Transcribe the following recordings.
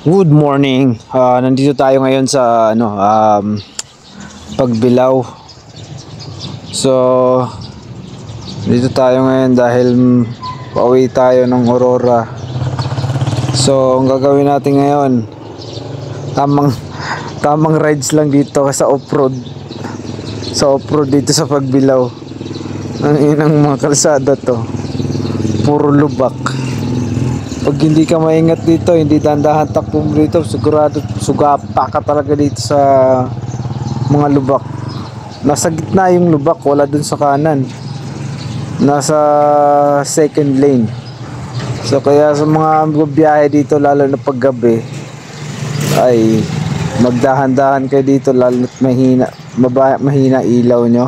Good morning. Nandito tayo ngayon sa Pagbilao. So, dito tayo ngayon dahil pauwi tayo ng Aurora. So, ang gagawin natin ngayon, tamang rides lang dito sa off-road. Sa off-road dito sa Pagbilao. Ang inang mga kalsada to. Puro lubak. Pag hindi ka maingat dito, hindi dandahan takbo mo dito, sigurado sugapa ka talaga dito sa mga lubak. Nasa gitna yung lubak, wala dun sa kanan. Nasa second lane. So kaya sa mga biyahe dito, lalo na pag gabi, ay magdahan-dahan kayo dito, lalo na mahina ilaw nyo.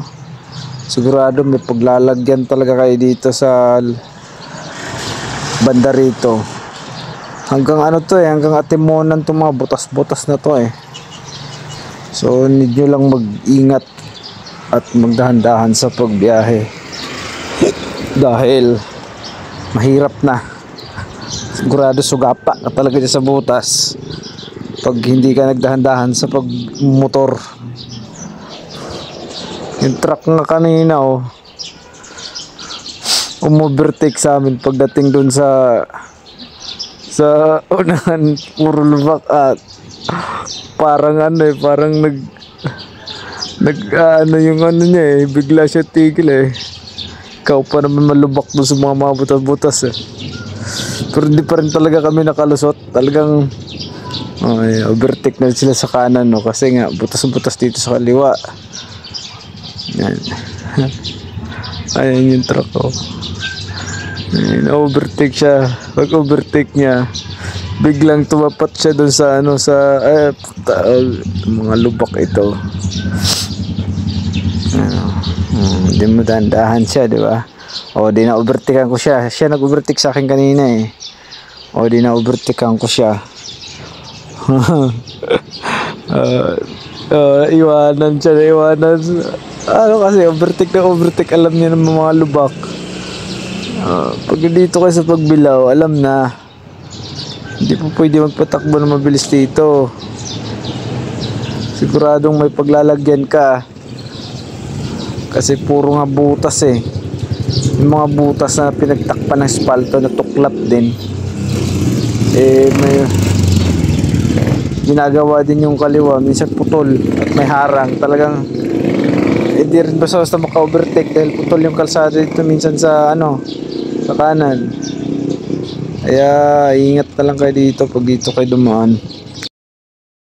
Sigurado may paglalagyan talaga kayo dito sa banda rito. Hanggang hanggang Atimonan to, mga butas-butas na to So need nyo lang mag-ingat at magdahan-dahan sa pagbiyahe dahil mahirap na. Sigurado sugapa ka talaga sa butas pag hindi ka nagdahan-dahan sa pagmotor. Yung truck nga kanina umovertake sa amin pagdating dun sa unahan, puro lubak at parang parang yung niya bigla siya tigil ikaw pa naman malubak dun sa mga butas-butas pero hindi pa rin talaga kami nakalusot, talagang overtake na sila sa kanan kasi nga butas-butas dito sa kaliwa. Yan. Ayan yung truck overtake siya. Pag overtake niya, biglang tumapat siya dun sa mga lubak ito. Hindi mo dahan-dahan siya, di ba? Di na overtakean ko siya. Siya nag-overtake sa akin kanina di na overtakean ko siya. Iwanan siya. Kasi overtake, alam niya ng mga lubak. Pag dito kayo sa Pagbilao, alam na hindi po pwede magpatakbo na mabilis dito. Siguradong may paglalagyan ka kasi puro nga butas yung mga butas na pinagtakpan ng espalto na tuklap din may ginagawa din yung kaliwa, minsan putol at may harang. Talagang hindi rin basta maka-overtake dahil putol yung kalsada dito minsan sa kanan. Kaya ingat na lang kayo dito pag dito kayo dumaan.